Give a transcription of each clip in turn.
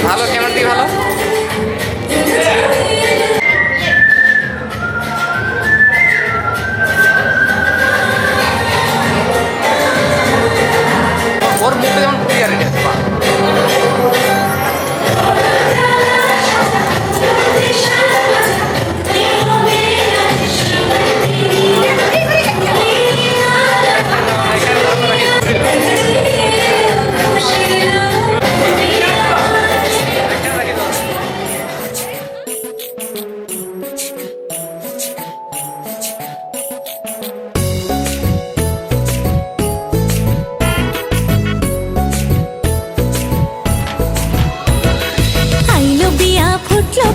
ভালো, কেমন কি ভালো? ওর মুখে যেমন ক্লিয়ার এটা।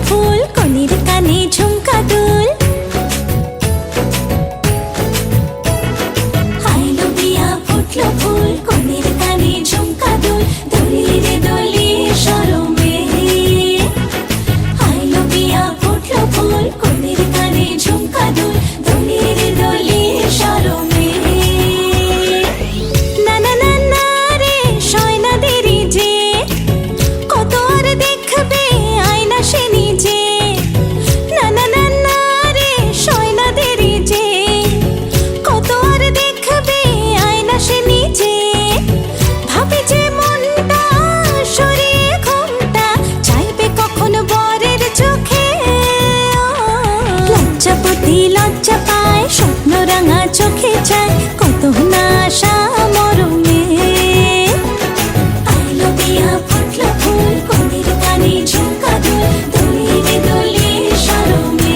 ফুল কনির কানে ঝুমকা দুল, আইলো বিয়া ফুটলো ফুল কনির কানে ঝুমকা দুল, দোলি রে দোলি শরমে। আইলো বিয়া ফুটলো ফুল কনির কানে ঝুমকা দুল, দোলি রে দোলি শরমে। না না না না রে শয়না দেরি যে, কত আর দেখবে আয়না সে নিজে। না না না না রে শয়না দেরি যে, কত আর দেখবে আয়না সে নিজে। ভাবে যে মনটা সরিয়ে ঘুমটা, চাইবে কখন বরের চোখে। লজ্জাপতি লজ্জা পায়, স্বপ্ন রাঙা চোখে চায়, কত না আশা মরমে। আইলো বিয়া ফুটলো ফুল কনির কানে ঝুমকা দুল, দোলি রে দোলি শরমে।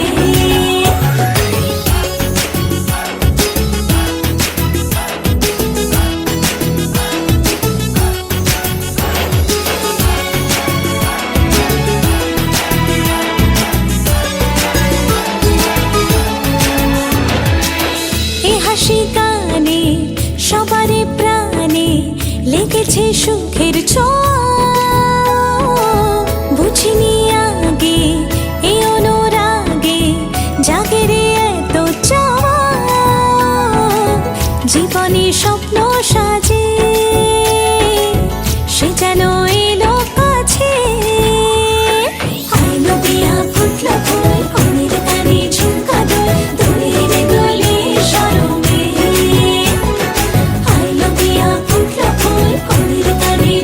এ হাসি গানে সবারে প্রাণে লেগেছে সুখের ছোঁয়া। বুঝিনি আগে এ অনুরাগে জাগে রে এত চাওয়া। জীবনে স্বপ্ন সাজে সে যেন এলো কাছে। আইলো বিয়া ফুটলো ফুল কনির কানে ঝুমকা দুল, দোলি রে দোলি শরমে। আইলো বিয়া ফুটলো ফুল কনির কানে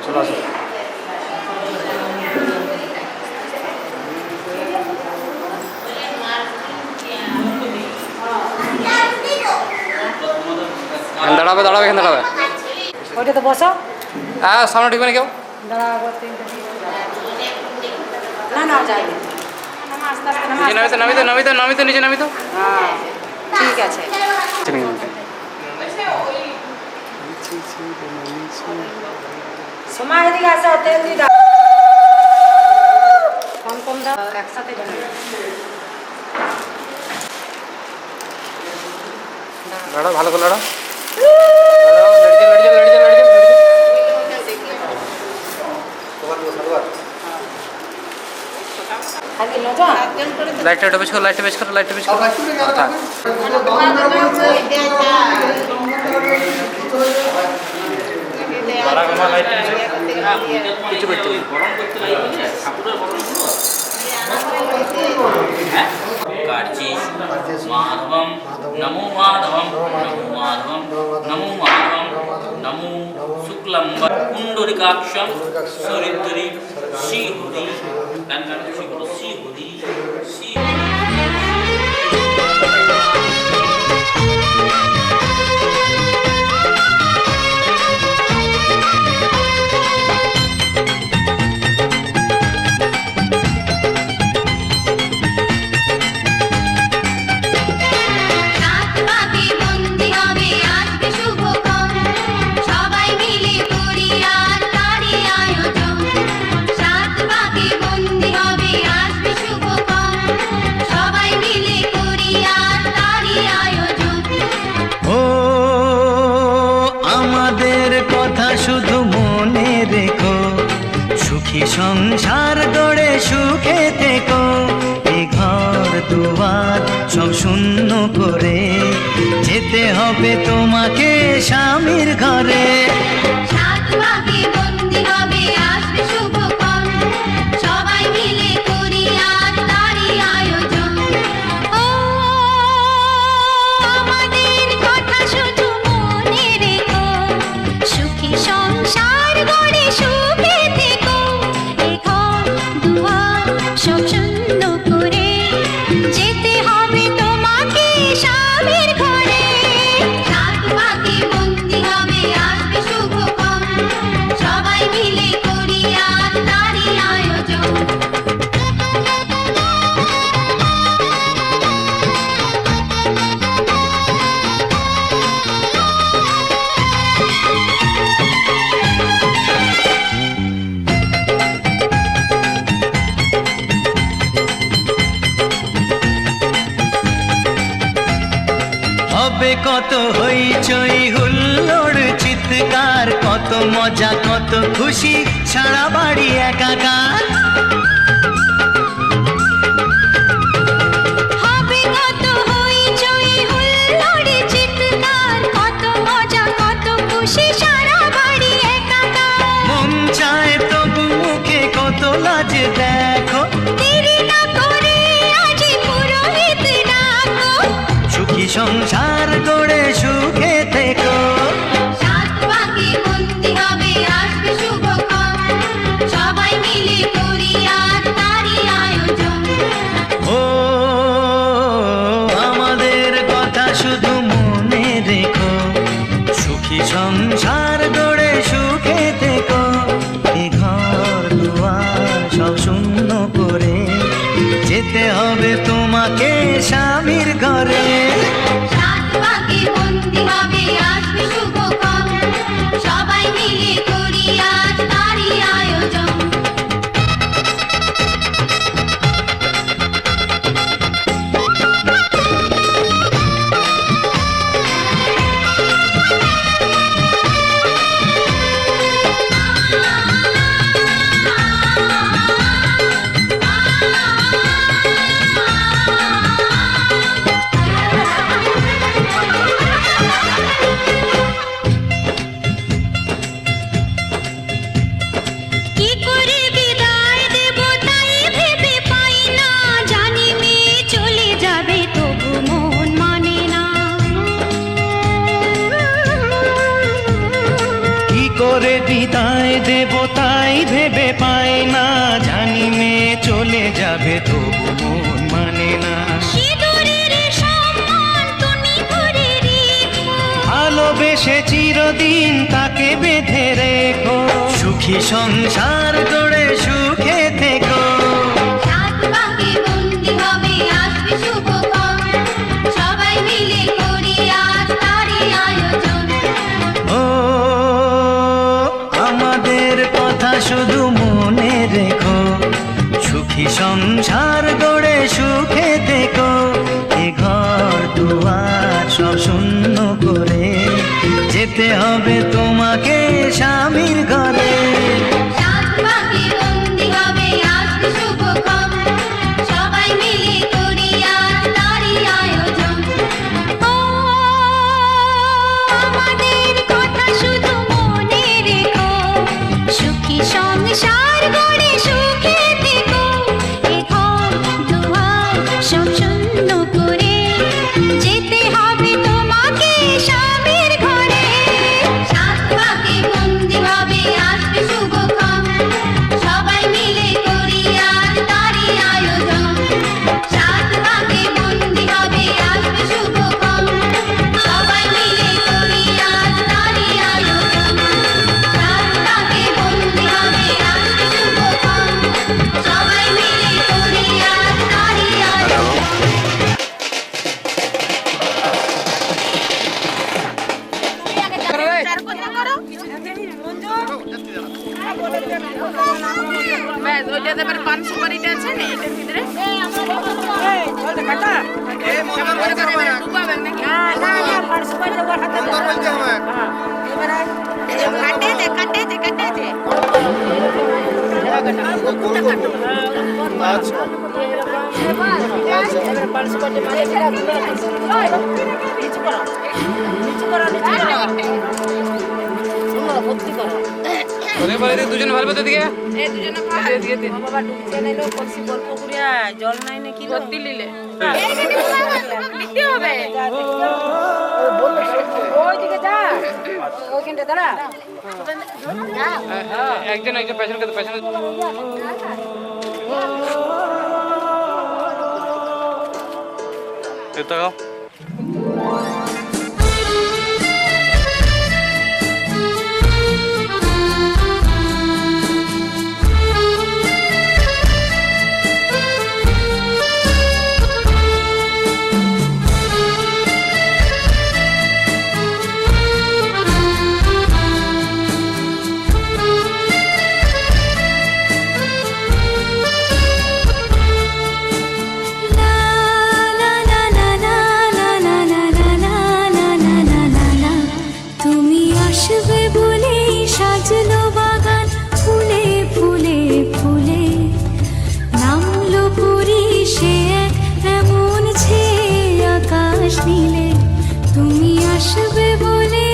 চলো আসো। এখানে দাঁড়াবে দাঁড়াবে এখানে দাঁড়াবে। ওইটা তো বসো। হ্যাঁ সামনে ঢুকবে না কেউ। দাঁড়াবো না না যাইনি আস্তে আস্তে নিচে নামিতে নামিতে নামিতে নামিতে নিচে নামিতে। হ্যাঁ ঠিক আছে। সময় এদিকে আসো তেল দিয়ে দাও কম কম দাও একসাথে দাও লড়ো ভালো করে লড়ো। আগে নজা লাইটটা বেশ করো লাইটটা বেশ করো লাইটটা বেশ করো। থাক। কিছু করতে নেই। कार्चिष माधवम नमो माधवम नमो माधवम नमो माधवम नमो शुक्लंबर कुंडलिकाक्षम सरिद्री श्रीहरि गंगा श्रीहरि সংসার গড়ে সুখে থেকো এ ঘর দুয়ার সব শূন্য করে যেতে হবে তোমাকে স্বামীর ঘরে কত হইচই হুল্লোড় চিৎকার কত মজা কত খুশি সারা বাড়ি একাকার হবে কত হইচই হুল্লোড় চিৎকার কত মজা কত খুশি সারা বাড়ি একাকার মন চায় তবু মুখে কত লাজ দেখো দেরি না করে আজি পুরোহিত ডাকো সুখী সংসার গড়ে সুখে থেকো ও আমাদের কথা শুধু মনে রেখো সুখী সংসার গড়ে সুখে থেকো এ ঘর দুয়ার সব শূন্য করে যেতে হবে তোমাকে স্বামীর ঘরে করে বিদায় দেব তাই ভেবে পাই না, জানি মেয়ে চলে যাবে তবু মন মানে না। সিঁদুরের সম্মান তুমি করে রেখো, ভালোবেসে চিরদিন তাকে বেঁধে রেখো, সুখী সংসার গড়ে সুখে থেকো। সাত পাকে বন্দি হবে আসবে শুভক্ষণ, সবাই মিলে করি আজ তারই আয়োজন। ও আমাদের কথা শুধু মনে রেখো, সুখী সংসার গড়ে সুখে থেকো। এ ঘর দুয়ার সব শূন্য করে যেতে হবে তোমাকে স্বামীর ঘরে। সাত পাকে বন্দি হবে আসবে শুভক্ষণ, সবাই মিলে করি আজ তারই আয়োজন। ও আমাদের কথা শুধু মনে রেখো, সুখী সংসার গড়ে সুখে থেকো। এ ঘর দুয়ার সব শূন্য করে যেতে হবে তোমাকে স্বামীর ঘরে। সাত পাকে বন্দি হবে আসবে শুভক্ষণ, সবাই মিলে করি আজ তারই আয়োজন। সাত পাকে বন্দি হবে আসবে শুভক্ষণ, সবাই মিলে করি আজ তারই আয়োজন। সাত পাকে বন্দি হবে আসবে শুভক্ষণ, সবাই মিলে করি আজ তারই আয়োজন। দুজন ভালো দিকে জল নাই নাকি ভর্তি লিলে ওইদিকে যা, ওইখানটা দাঁড়া। একজন একজন পেছনে পেছনে তাকাও। তুমি আসবে বলেই সাজলো বাগান ফুলে ফুলে ফুলে, নামলো পুরী সে এক এমন ছেয়ে আকাশ নীলে। তুমি আসবে বলে,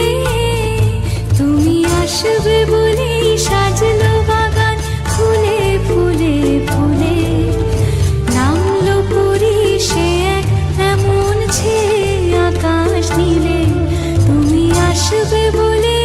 তুমি আসবে বলেই সাজলো বাগান ফুলে ফুলে ফুলে, নামলো পুরী সে এক এমন ছেয়ে আকাশ নীলে। তুমি আসবে বলে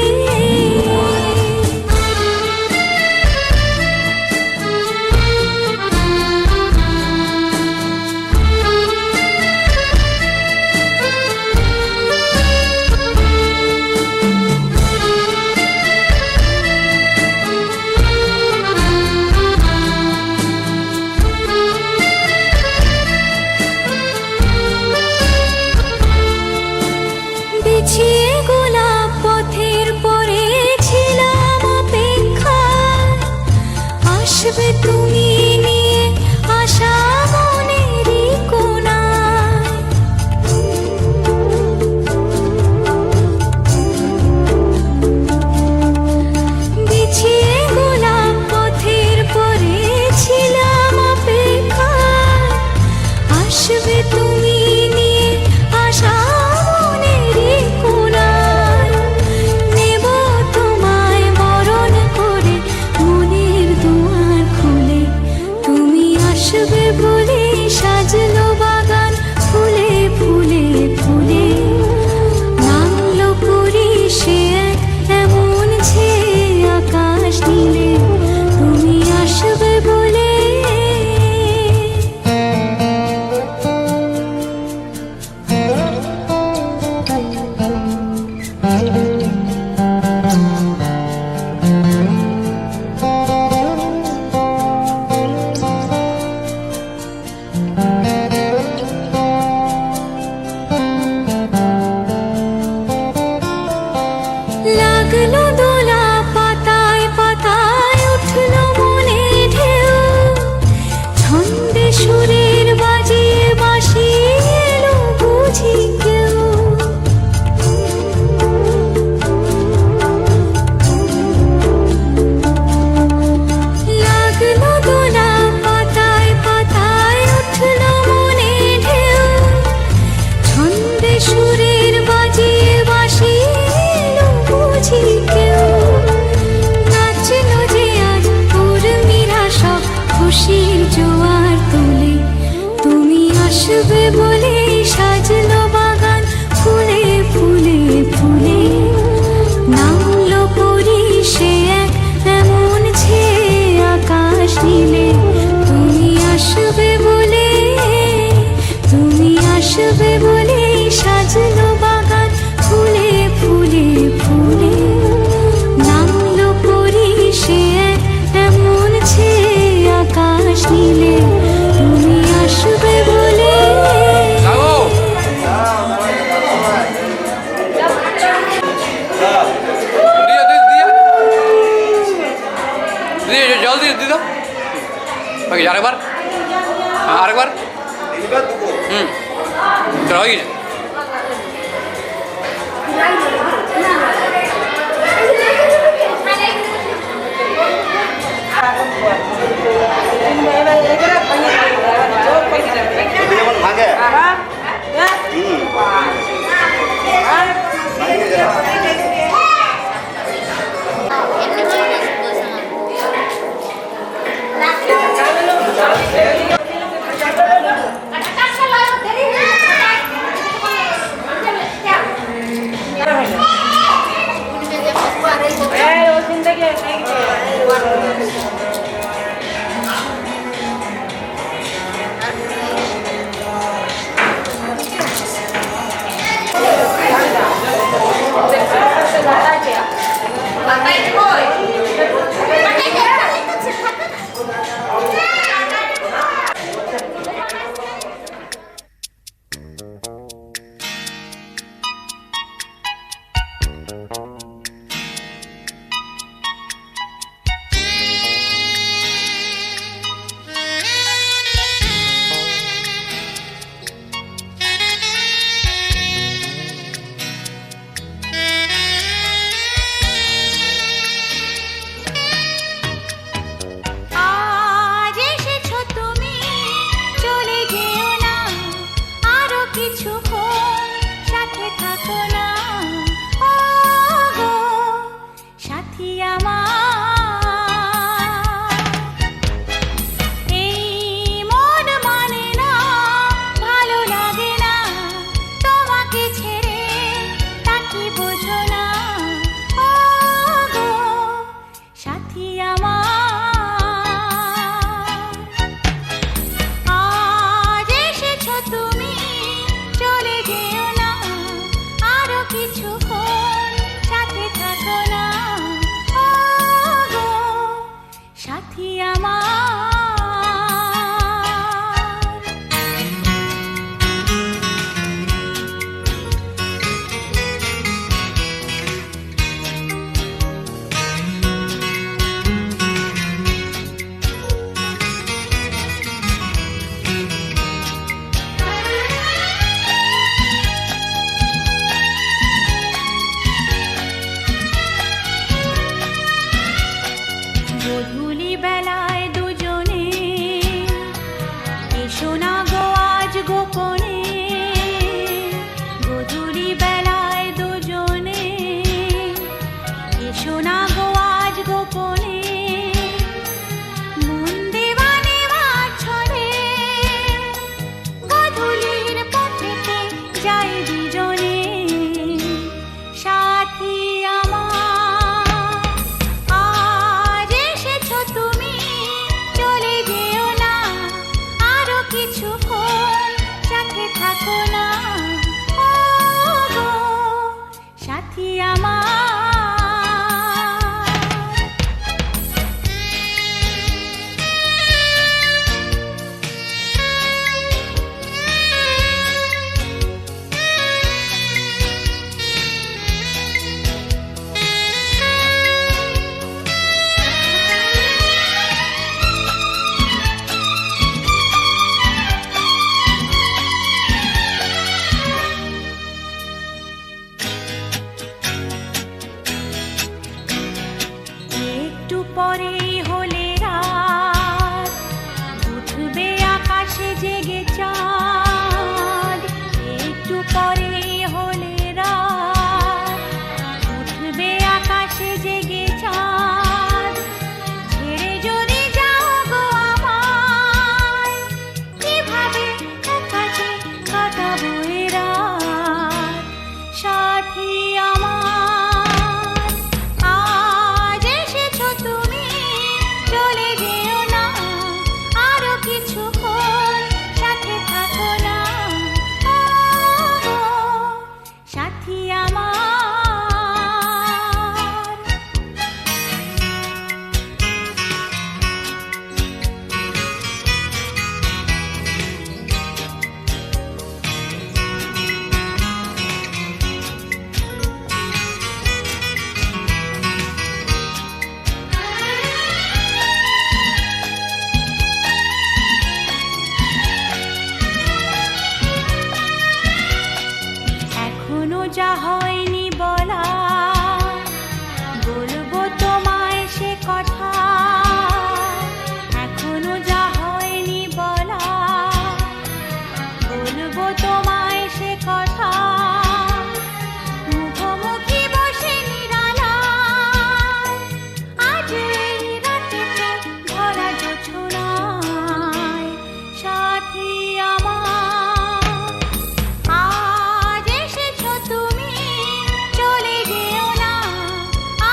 আসবে বলে সাজলো বাগান ফুলে ফুলে ফুলে নামলো পরি সে এক এমন ছেয়ে আকাশ নীলে তুমি আসবে বলে সাজলো বাগান ফুলে ফুলে ফুলে নামলো পরি সে এক এমন ছেয়ে আকাশ নীলে তুমি আসবে বলে জল দিয়ে দিদি আরেকবার আরেকবার চলো হয়ে গেছে যা হয়নি বলা বলবো তোমায় সে কথা, এখনো যা হয়নি বলা বলবো তোমায় সে কথা। মুখোমুখি বসে নিরালায় আজ এই রাতেতে ভরা জোছনায় সাথী আমার, আজ এসেছো তুমি, চলে যেও না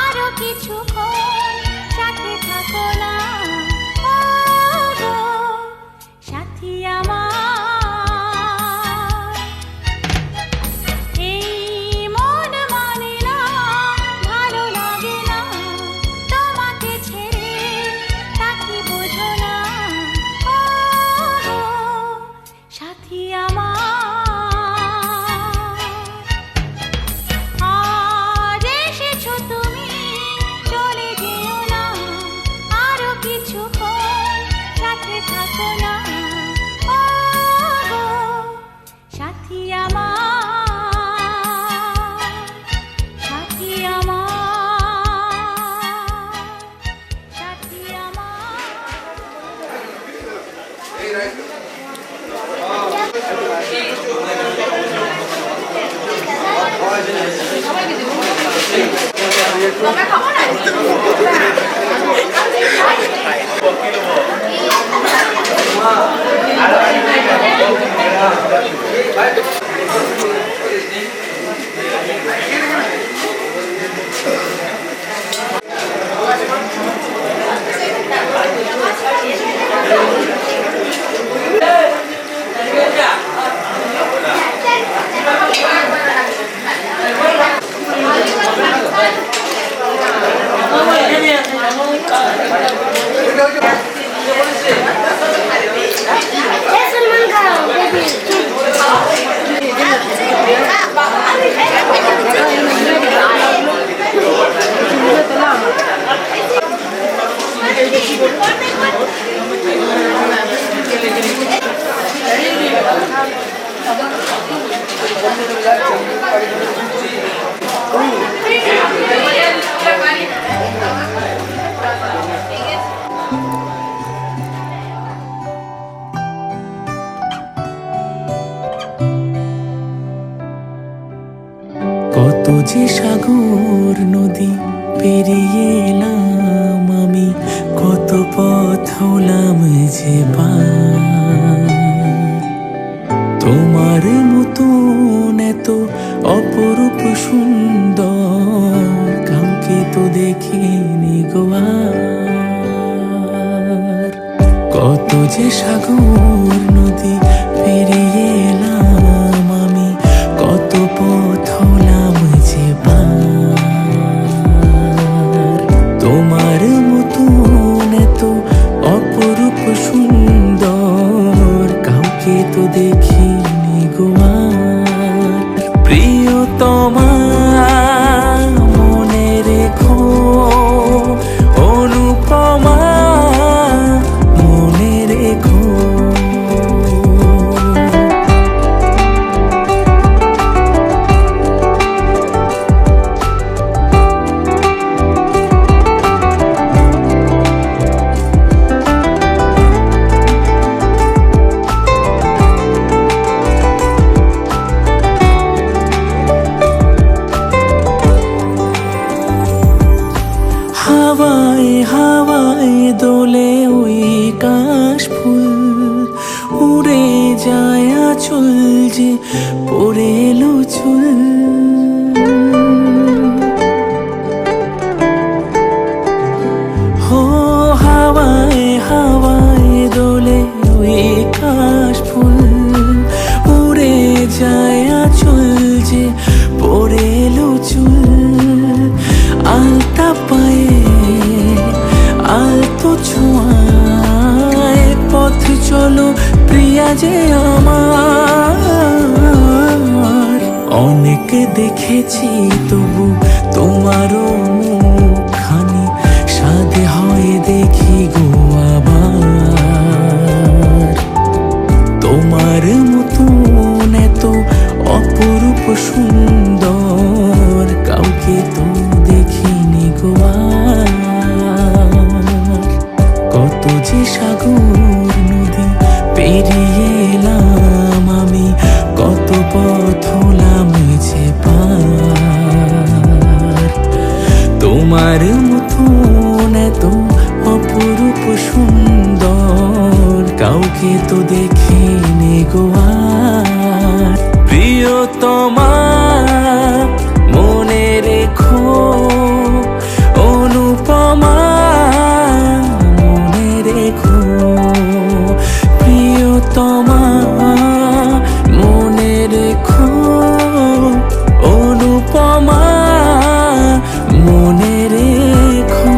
আরো কিছুক্ষণ, সাথে থাকো না ও গো সাথী আমার। এই মন মানে না, ভালো লাগে না তোমাকে ছেড়ে, তাকে বোঝো না ও গো সাথী আমার। আজ এসেছো তুমি, চলে যেও না আরো কিছুক্ষণ, সাথে থাকো না ও গো সাথী আমার, সাথী আমার, সাথী আমার। কত যে সাগর নদী পেরিয়ে এলাম আমি, কত পথ হলাম যে পার। তোমার মতন এত অপরূপ সুন্দর কাউকে তো দেখিনি গো আর। কত যে সাগর নদী পেরিয়ে এলাম আমি, কত পথ হলাম যে পার। তোমার মতন এত অপরূপ সুন্দর কাউকে তো দেখিনি গো আর। প্রিয়তমা মনে রেখো, অনুপমা মনে রেখো। হাওয়ায় হাওয়ায় দোলে ওই কাশফুল, উড়ে যায় আঁচল যে পড়ে এলো চুল। হো হাওয়ায় হাওয়ায় দোলে ওই কাশফুল, উড়ে যায় আঁচল যে পড়ে এলো চুল। আলতা পায়ে আলতো ছোঁয়ায় পথ চলো প্রিয়া যে আমার। অনেক দেখেছি তবু তোমারও মুখখানি, সাধে হয় দেখি গো আবার। তোমার মতন এত অপরূপ সুন্দর তোমার মতন এত অপরূপ সুন্দর কাউকে তো দেখিনি গো আর। প্রিয়তমা মনে রেখো, অনুপমা মনে রেখো, প্রিয়তমা মনে রেখো, অনুপমা মনে রেখো।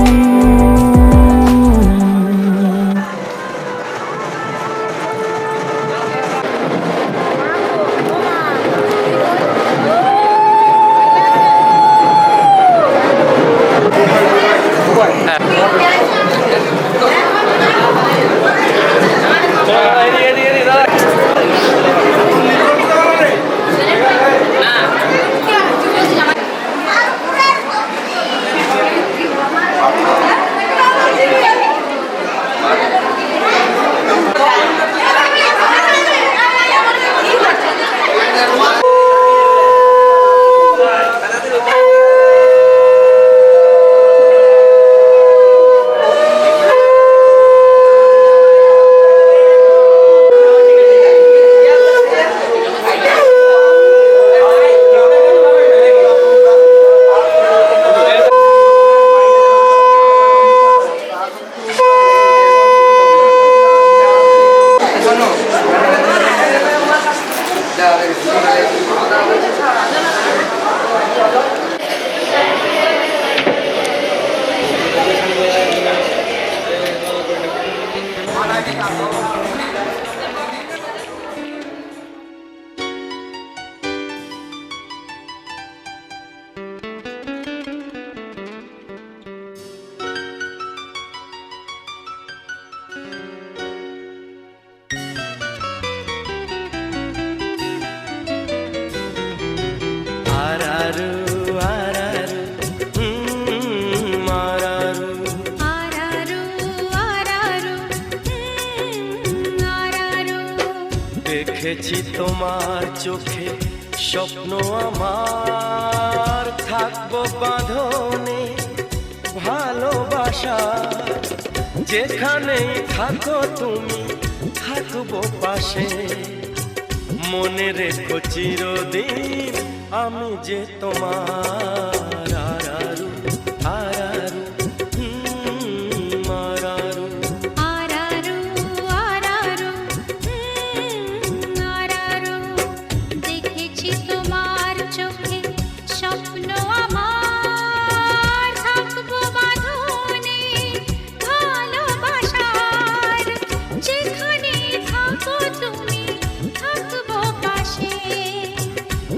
দেখেছি তোমার চোখে স্বপ্ন আমার, থাকবো বাঁধনে ভালোবাসা, যেখানেই থাকো তুমি থাকবো পাশে, মনে রেখো চিরদিন আমি যে তোমার। আরারু আরারু আরারু আরারু আরারু আরারু, দেখেছি তোমার চোখে স্বপ্ন আমার, থাকবো বাঁধনে ভালোবাসার, যেখানে থাকো তুমি থাকবো পাশে,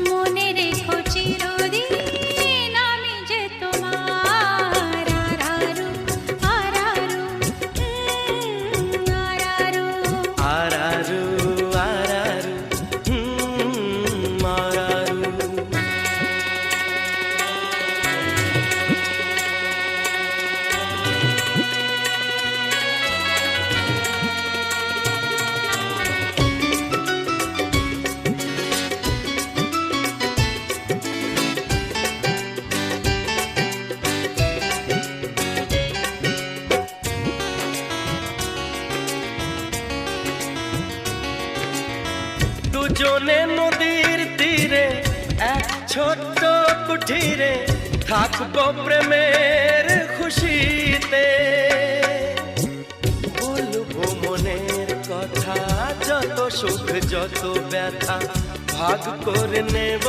মনে রেখো চিরদিন আমি যে তোমার। আরারু আরারু আরারু আরারু আরারু আরারু। দুজনে নদীর তীরে এক ছোট্ট কুঠিরে থাকবো প্রেমের খুশিতে, বলবো মনের কথা, যত সুখ যত ব্যথা ভাগ করে নেব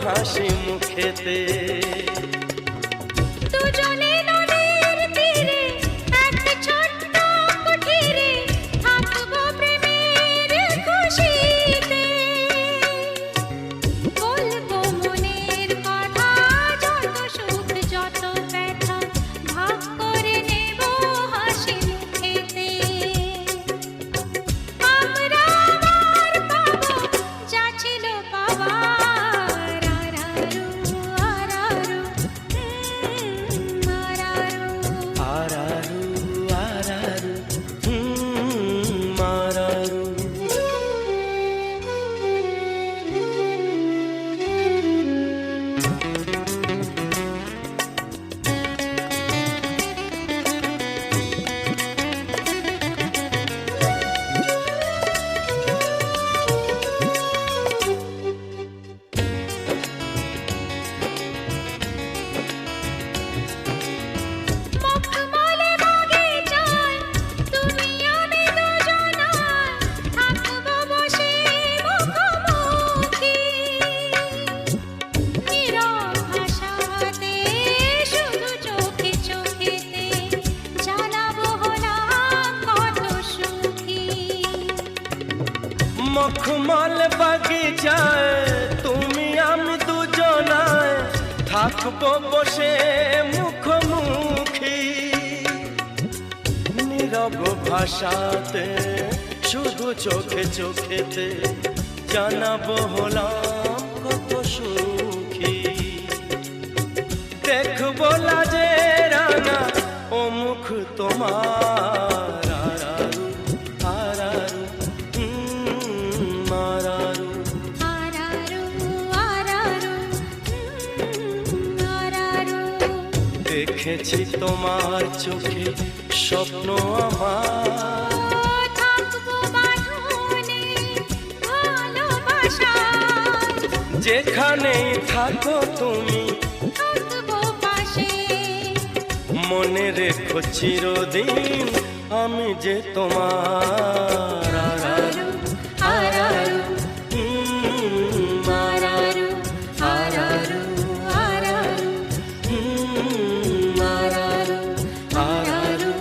হাসি মুখেতে। দুজনে নদীর তীরে এক ছোট্ট কুঠিরে থাকবো প্রেমের খুশিতে, বলবো মনের কথা, যত সুখ যত ব্যথা ভাগ করে নেব হাসি মুখেতে। আমরা আবার পাবো যা ছিল পাবার। আরারু আরারু মল বাগিচায় তুমি আমি দুজনায় থাকবো বসে মুখোমুখি নীরব ভাষাতে শুধু চোখে চোখেতে জানাবো হলাম কত সুখী দেখবো লাজে রানা ও মুখ তোমার আরারু আরারু আরারু দেখেছি তোমার চোখে স্বপ্ন আমার যেখানেই থাকো তুমি মনে রেখো চিরদিন আমি যে তোমার আরারু আরারু আরারু আরারু আরারু আরারু আরারু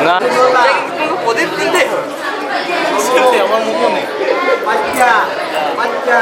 না আমার মুখ নেই ঠিক আছে বাচ্চা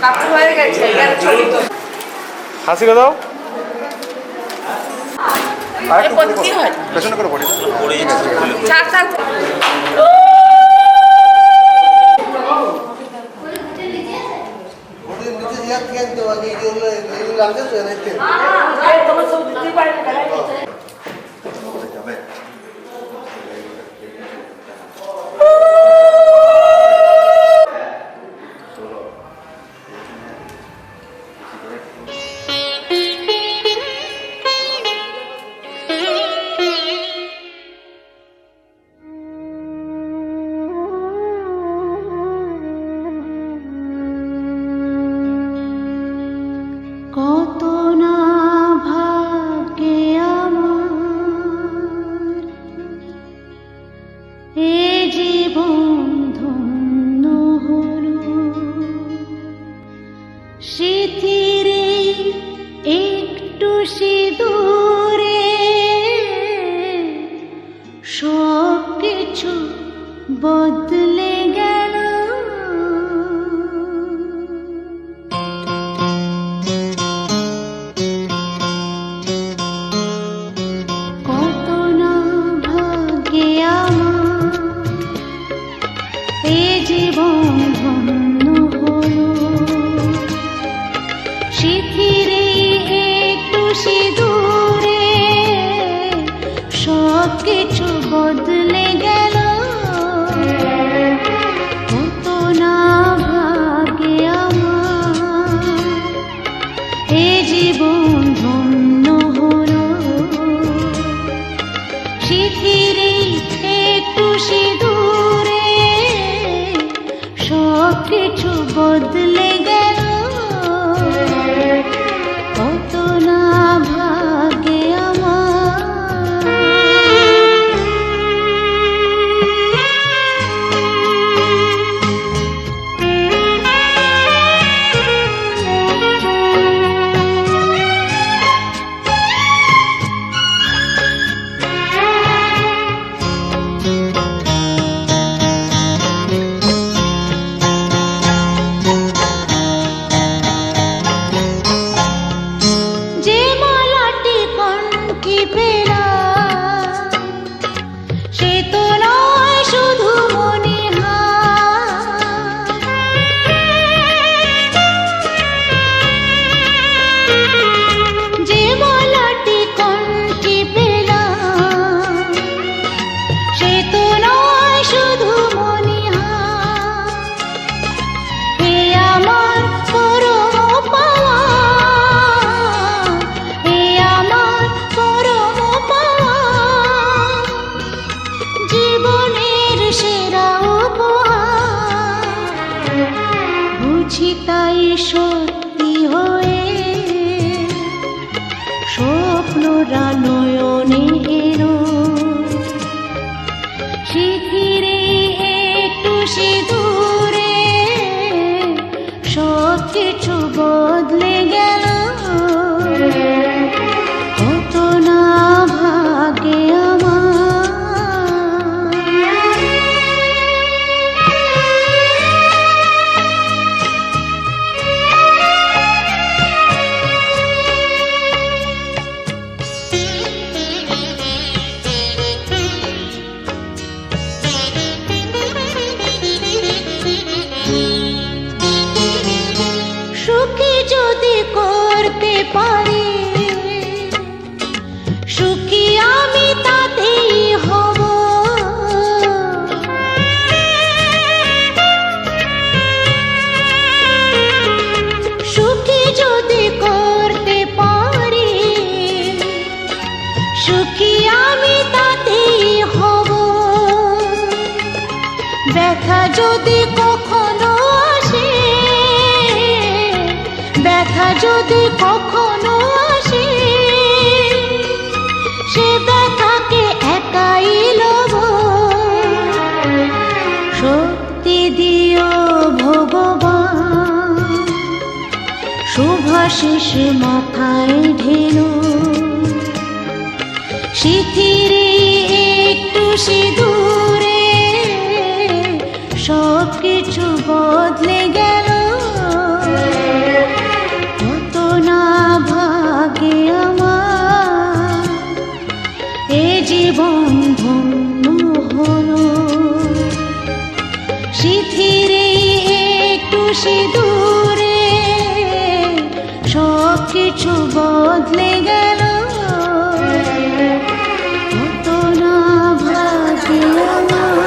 কাপড় হয়ে গেছে হাসিটা দাও কি হয় পেছনে করে পড়ি চার চার কত না ভাগ্যে আমার এ জীবন ধন্য হলো স্মৃতিরে একটু সিঁদুরে সব কিছু বদলে গেল কত না ভাগ্যে আমার এ জীবন ধন্য হলো স্মৃতিরে একটু সিঁদুরে সব কিছু বদলে গেল কত না ভাগ্যে আমার এ জীবন ধন্য হলো স্মৃতিরে একটু সিঁদুরে সব কিছু বদলে গেল কত না ভাগ্যে যে মালাটি কণ্ঠে পেলাম সে তো নয় শুধু মনে যে মালাটি কণ্ঠে পেলাম সে তো নয় শুধু মনে এ আমার পরম পাওয়া এ আমার পরম পাওয়া জীবনের সেরা উপহার বুঝি তাই সত্যি হয়ে স্বপ্নরা নয়নে এলো স্মৃতিরে একটু সিঁদুরে সব কিছু বদলে গেল কত না ভাগ্যে সুখী যদি করতে পারি সুখী আমি তাতেই হব সুখী যদি করতে পারি সুখী আমি তাতেই হব ব্যথা যদি কখনো আসে ব্যথা যদি কখনো আসে সে ব্যথাকে একাই লব শক্তি দিও ভগবান শুভাশিস মাথায় ঢেলো স্মৃতিরে একটু সিঁদুরে সব কিছু বদলে গেল সিঁদুরে সব কিছু বদলে গেল, কত না ভাগ্যে আমার।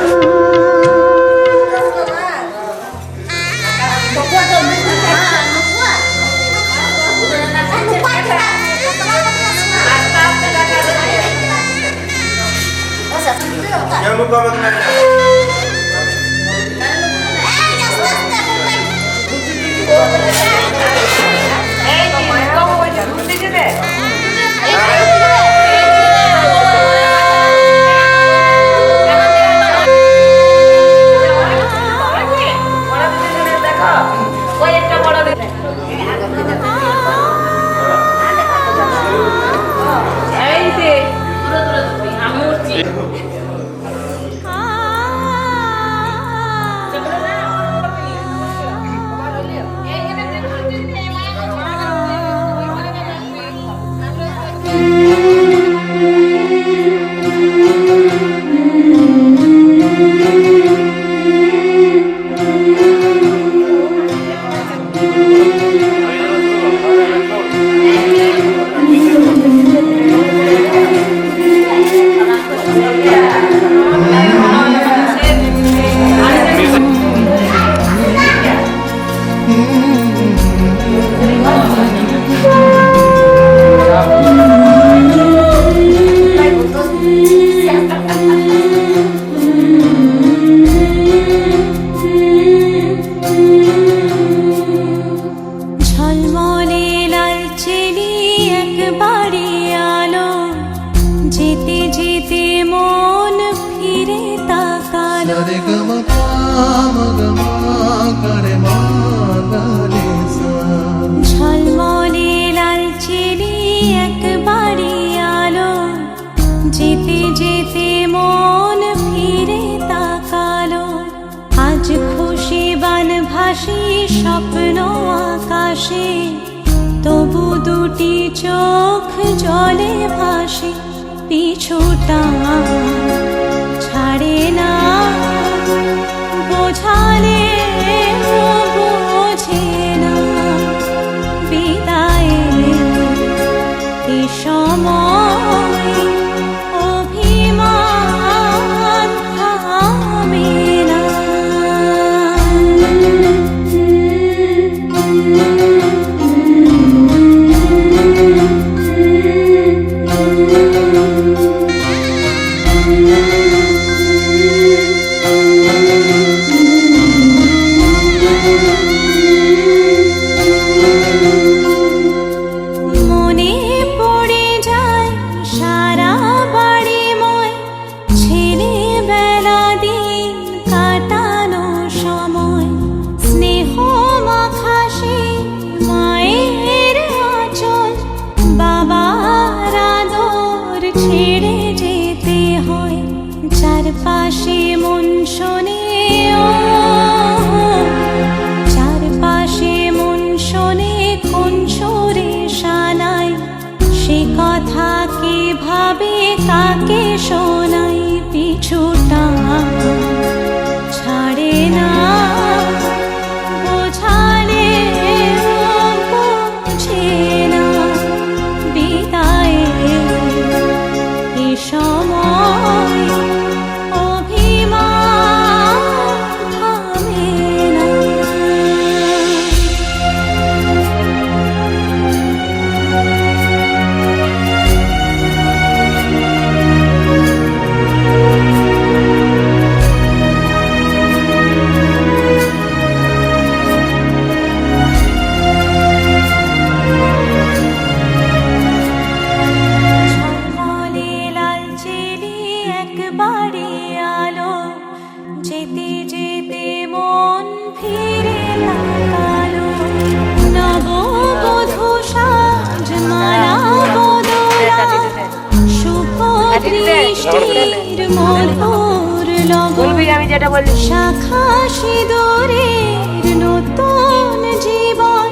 ঝলমলে লালচেলি একবারে আলো, যেতে যেতে মন ফিরে তাকালো। ঝলমলে লালচেলি একবারে আলো, যেতে যেতে মন ফিরে তাকালো। আজ খুশি বান ভাসি স্বপ্ন আকাশে, তবু দুটি চোখ জলে ভাসে। পিছুটা ছাড়ে না, বোঝালে বোঝে না। বিদায়ের এ সময় অভিমান থামে না। মনে পড়ে যায় সারা বাড়িময় ছেলেবেলা দিন কাটানো সময়। স্নেহ মাখাসে মায়ের আঁচল, বাবার আদর ছেড়ে যেতে হয়। চারপাশে মন শোনে, চারপাশে মন শোনে কোন সুরে শানাই। সে কথা কে ভাবে কাকে শোনাই। পিছুটা ছাড়ে না, বোঝালে বোঝে না। বিদায়ের এ সময় অভিমান থামে না। ঝলমলে লালচেলি একবারে আলো, যেতে যেতে মন ফিরে তাকালো। নববধূ সাজ মালা বদলা, শুভ দৃষ্টির মধুর লগন। শাখা সিঁদুরের নতুন জীবন,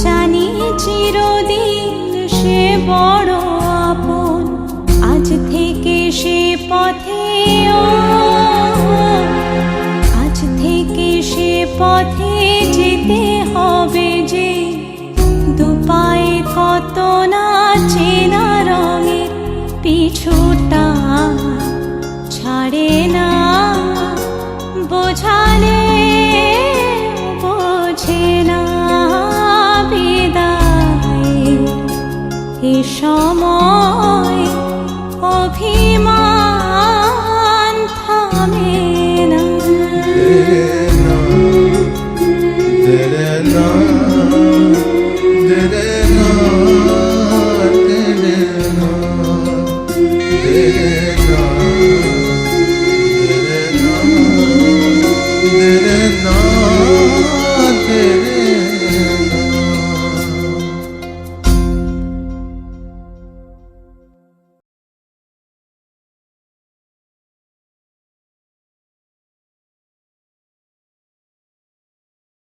জানি চিরদিন সে বড় আপন। আজ থেকে সে পথে, আজ থেকে সে পথে যেতে দুপায়ে কত না চেনা রঙের পিছুটা ছাড়ে না, বোঝালে বোঝে না বিদায় এ সময় অভিমান থামে না। तेरे नाम